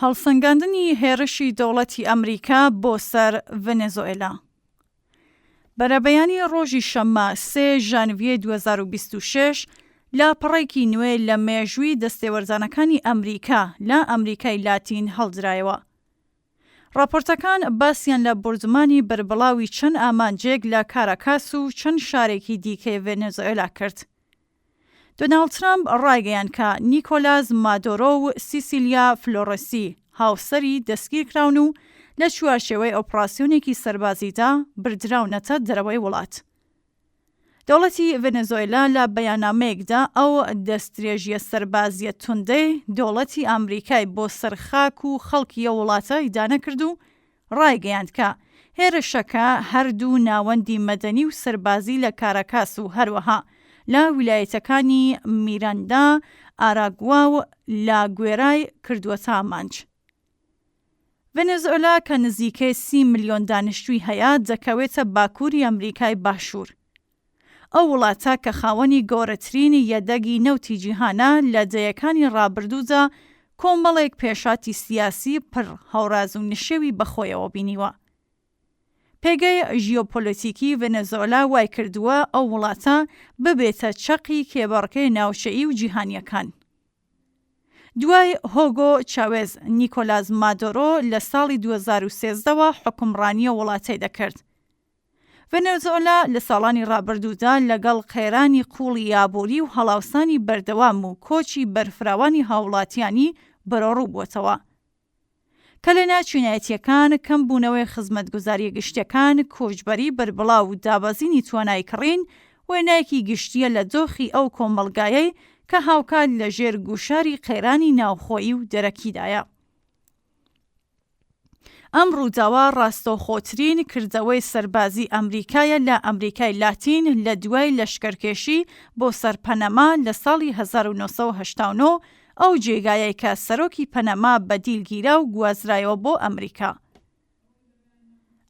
هەڵسەنگاندنی هێرشی دەوڵەتی ئەمریکا بۆ سەر ڤێنزوئێلا. بەرەبەیانی ڕۆژی شەممە 3 ژانڤیە 2026 لاپەڕێکی نوێ لە مێژووی دەستێوەرزانەکانی ئەمریکا لە ئەمریکای لاتین هەڵدرایەوە. راپۆرتەکان باسییان لە بردومانی بربڵاوی چەند ئامانجێک لە کاراکاس و چەند شارێکی دیکەی ڤێنزوئێلا کرد. دۆناڵد ترامپ ڕایگەیاند کە نیکۆلاس مادۆرۆ و سیسیلیا فلۆرەسی هاوسەری دەستگیر کراون و لە چوارچێوەی ئۆپراسیۆنێکی سەربازیدا بردراونەتە دەرەوەی وڵات. دەوڵەتی ڤێنزوئێلا لە بەیاننامەیەکدا ئەو دەستدرێژیە سەربازیە توندەی دەوڵەتی ئەمریکای بۆ سەرخاک و خەڵکی ئەو وڵاتە ئیدانە کرد و ڕایگەیاند کە هێرشەکە هەردوو ناوەندی مەدەنی و سەربازی لە کاراکاس و هەروەها لە ویلایەتەکانی میراندا، ئاراگوا و لاگوێرای کردووەتە ئامانج. ڤێنزوئێلا کە نزیکەی 30 ملیۆن دانیشتووی هەیە دەکەوێتە باکووری ئەمریکای باشوور. ئەو وڵاتە کە خاوەنی گەورەترین یەدەگی نەوتی جیهانە لە دەیەکانی ڕابردوودا کۆمەڵێک پێشاتی سیاسی پڕ هەوراز و نشێوی بەخۆیەوە بینیوە. پێگەی ژیۆپۆلیتیکی ڤێنزوئێلا وای کردووە ئەو وڵاتە ببێتە چەقی کێبەڕکەی ناوچەیی و جیهانیەکان. دوای هۆگۆ چاوێز، نیکۆلاس مادۆرۆ لە ساڵی 2013ەوە حکومڕانیە وڵاتەی دەکرد. ڤێنزوئێلا لە ساڵانی ڕابردوودا لەگەڵ قەیرانی قوڵی یابووری و هەڵاوسانی بەردەوام و کۆچی بەرفراوانی هاوڵاتیانی بەرەڕوو بووتەوە. کە لە ناچوونایەتیەکان کەمبوونەوەی خزمەتگوزاریە گشتیەکان، کۆچبەری بربڵاو و دابەزینی توانای کڕین وێنایەکی گشتیە لە دۆخی ئەو کۆمەڵگایەی کە هاوکات لە ژێر گوشاری قەیرانی ناوخۆیی و دەرەکیدایە. ئەم ڕووداوە ڕاستەوخۆترین کردەوەی سەربازی ئەمریکایە لە ئەمریکای لاتین لە دوای لەشکەرکێشی بۆ سەر پەنەما لە ساڵی 1989 ئەو جێگایەی کە سەرۆکی پەنەما بەدیلگیرا و گوازرایەوە بۆ ئەمریکا.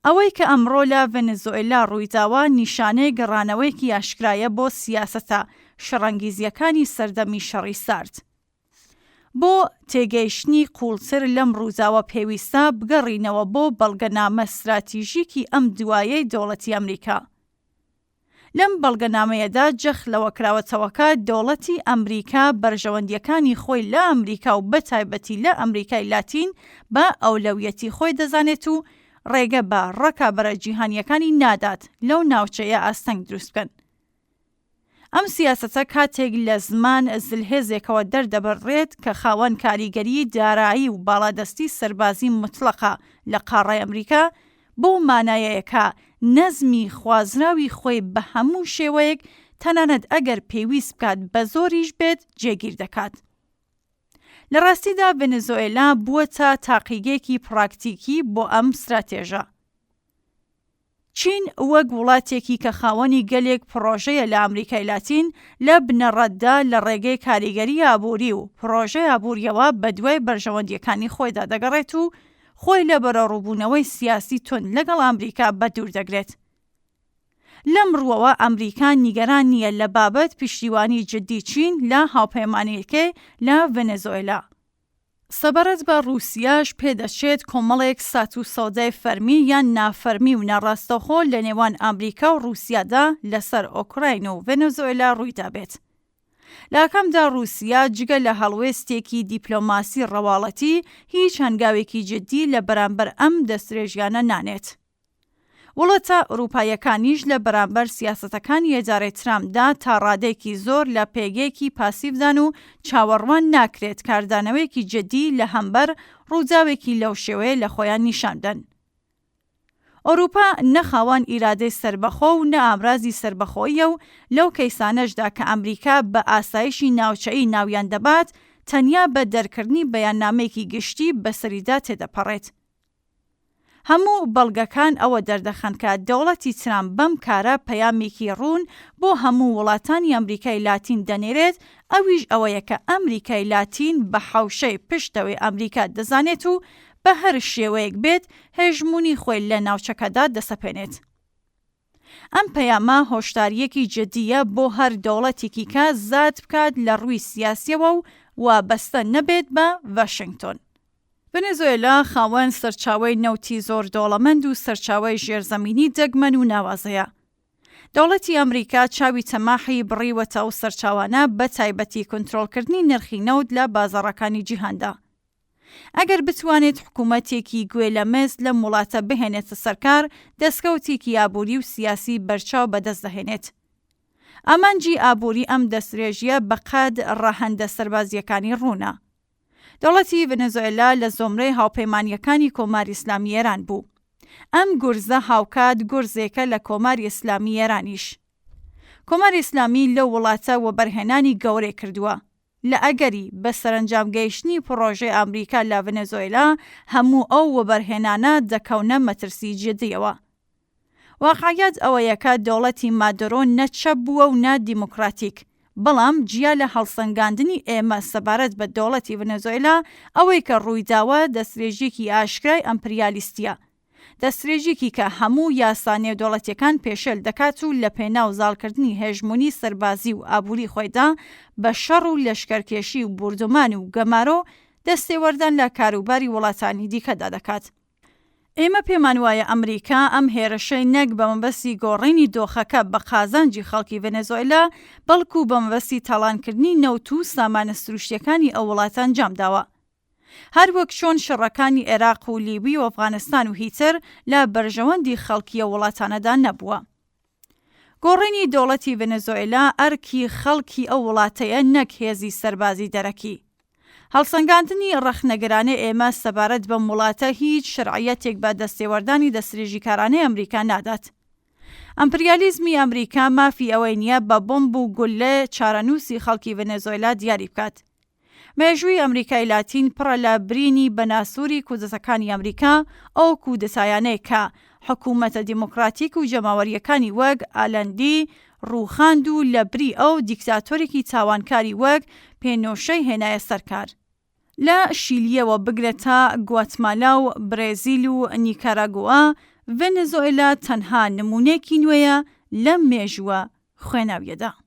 ئەوەی کە ئەمڕۆ لە ڤێنزوئێلا ڕوویداوە نیشانەی گەڕانەوەیەکی ئاشکرایە بۆ سیاسەتە شەڕەنگیزیەکانی سەردەمی شەڕی سارد. بۆ تێگەیشتنی قوڵتر لەم ڕووداوە پێویستە بگەڕینەوە بۆ بەڵگەنامە استراتیژیکی ئەم دوایەی دەوڵەتی ئەمریکا. لەم بەڵگەنامەیەدا جەخ لەوە کراوەتەوەکە دەوڵەتی ئەمریکا بەرژەوەندیەکانی خۆی لە ئەمریکا و بەتایبەتی لە ئەمریکای لاتین بە ئەولەویەتی خۆی دەزانێت و ڕێگە بە ڕەکابەرە جیهانیەکانی نادات لەو ناوچەیە ئاستەنگ دروست بکەن. ئەم سیاسەتە کاتێک لە زمان زلهێزێکەوە دەردەبڕێت کە خاوەن کاریگەری، دارایی و باڵادەستی سەربازی متڵەقە لە قاڕای ئەمریکا بۆ مانایەیەکە نەزمی خوازراوی خۆی بە هەموو شێوەیەک تەنانەت ئەگەر پێویست بکات بە زۆریش بێت جێگیر دەکات. لە ڕاستیدا ڤێنزوئێلا بووەتە تاقیگەیەکی پراکتیکی بۆ ئەم استراتێژە. چین وەک وڵاتێکی کە خاوەنی گەلێک پرۆژەیە لە ئەمریکای لاتین لە بنەڕەتدا لە ڕێگەی کاریگەری ئابووری و پرۆژەی ئابووریەوە بە دوای بەرژەوەندیەکانی خۆیدا دەگەڕێت و خۆی لە بەرەڕووبوونەوەی سیاسی تون لەگەڵ ئەمریکا بەدوور دەگرێت. لەم ڕووەوە ئەمریکا نیگەران نییە لە بابەت پشتیوانی جدی چین لە هاوپەیمانیەکەی لە ڤێنزوئێلا. سەبارەت بە ڕووسیاش پێدەچێت کۆمەڵێک سات و سەودای فەرمی یان نافەرمی و ناڕاستەوخۆ لە نێوان ئەمریکا و ڕووسیادا لەسەر ئۆکراین و ڤێنزوئێلا ڕوویدا بێت. لاکەمدا ڕووسیا جگە لە هەڵوێستێکی دیپلۆماسی ڕەواڵەتی هیچ هەنگاوێکی جدی لە بەرامبەر ئەم دەستدرێژیانە نانێت. وڵاتە ئەوروپایەکانیش لە بەرامبەر سیاسەتەکانی هێزارەی ترامپدا تا ڕادێکی زۆر لە پێگەیەکی پاسیڤدان و چاوەڕوان ناکرێت کاردانەوەیەکی جدی لە هەمبەر ڕووداوێکی لەو شێوەیە لە خۆیان نیشاندەن. ئەوروپا نەخاوان ئیرادەی سربەخۆ و نە ئامرازی سربەخۆیە و لەو کەیسانەشدا کە ئەمریکا بە ئاسایشی ناوچەیی ناویان دەبات تەنیا بە دەرکردنی بەیاننامەیەکی گشتی بەسەریدا تێدەپەڕێت. هەموو بەڵگەکان ئەوە دەردەخەن کە دەوڵەتی ترامپ بەم کارە پەیامێکی ڕوون بۆ هەموو وڵاتانی ئەمریکای لاتین دەنێرێت، ئەویش ئەوەیە کە ئەمریکای لاتین بە حەوشەی پشتەوەی ئەمریکا دەزانێت و بە هەر شێوەیەک بێت هێژمونی خۆی لە ناوچەکەدا دەسەپێنێت. ئەم پەیامە هۆشداریەکی جدیە بۆ هەر دەوڵەتێکی کە زاد بکات لە ڕووی سیاسیەوە و وابەستە نەبێت بە ڤاشنگتۆن. ڤێنزوێلا خاوەن سەرچاوەی نەوتی زۆر دۆڵەمەند و سەرچاوەی ژێرزەمینی دەگمەن و ناوازەیە. دەوڵەتی ئەمریکا چاوی تەماحی بڕیوەتە و سەرچاوانە بە تایبەتی کۆنتڕۆڵکردنی نرخی نەوت لە بازاڕەکانی جیهاندا. ئەگەر بتوانێت حکوومەتێکی گوێ لە مێز لەم وڵاتە بهێنێتە سەرکار، دەستکەوتێکی ئابووری و سیاسی بەرچاو بەدەست دەهێنێت. ئامانجی ئابووری ئەم دەستدرێژیە بەقەد ڕەهەندە سەربازیەکانی ڕوونە. دەوڵەتی ڤێنزوێلا لە زۆمرەی هاوپەیمانیەکانی کۆماری ئیسلامی ئێران بوو. ئەم گورزە هاوکات گورزێکە لە کۆماری ئیسلامی ئێرانیش. کۆماری ئیسلامی لەو وڵاتە وەبەرهێنانی گەورەی کردووە. لە ئەگەری بە سەرنجام گەیشتنی پڕۆژەی ئەمریکا لە ڤێنزوێلا هەموو ئەو وەبەرهێنانە دەکەونە مەترسی جدیەوە. واقعیت ئەوەیە کە دەوڵەتی مادۆرۆ نەچەپ بووە و نە دیموکراتیک، بەڵام جیا لە هەڵسەنگاندنی ئێمە سەبارەت بە دەوڵەتی ڤێنزوێلا ئەوەی کە ڕوویداوە دەستدرێژێکی ئاشکرای ئەمپریالیستیە، دەستدرێژێکی کە هەموو یاسا نێودەوڵەتیەکان پێشێل دەکات و لە پێناو زاڵکردنی هێژمونی سەربازی و ئابووری خۆیدا بە شەڕ و لەشکەرکێشی و بوردومان و گەمارۆ دەستێوەردان لە کاروباری وڵاتانی دیکەدا دەکات. ئێمە پێمان وایە ئەمریکا ئەم هێرشەی نەک بە مەبەستی گۆڕینی دۆخەکە بە قازانجی خەڵکی ڤێنزوێلا، بەڵکو بە مەبەستی تاڵانکردنی نەوت و سامانە سروشتیەکانی ئەو وڵاتان جامداوە. هەر وەک چۆن شەڕەکانی عێراق و لیبی و ئەفغانستان و هیتر لە بەرژەوەندی خەڵکیە وڵاتانەدا نەبووە. گۆڕینی دەوڵەتی ڤێنزوێلا ئەرکی خەڵکی ئەو وڵاتەیە نەک هێزی سەربازی دەرەکی. هەڵسەنگاندنی ڕەخنەگەرانەی ئێمە سەبارەت بەم وڵاتە هیچ شرعیەتێک بە دەستێوەردانی دەستدرێژیکارانەی ئەمریکا نادات. ئەمپریالیزمی ئەمریکا مافی ئەوەی نییە بە بۆمب و گولە چارەنووسی خەڵکی ڤێنزوێلا دیاری بکات. مێژووی ئەمریکای لاتین پڕە لە برینی بەناسووری کودەتەکانی ئەمریکا، ئەو کودەتایانەی کە حکوومەتە دیموکراتیک و جەماوەریەکانی وەک ئالەندی ڕووخاند و لە بری ئەو دیکتاتۆرێکی تاوانکاری وەک پێنۆشەی هێنایە سەرکار. لە شیلیەوە بگرێت تا گواتمالا و برێزیل و نیکاراگووا، ڤێنزوێلا تەنها نمونەیەکی نوێیە لەم مێژووە خوێناویەدا.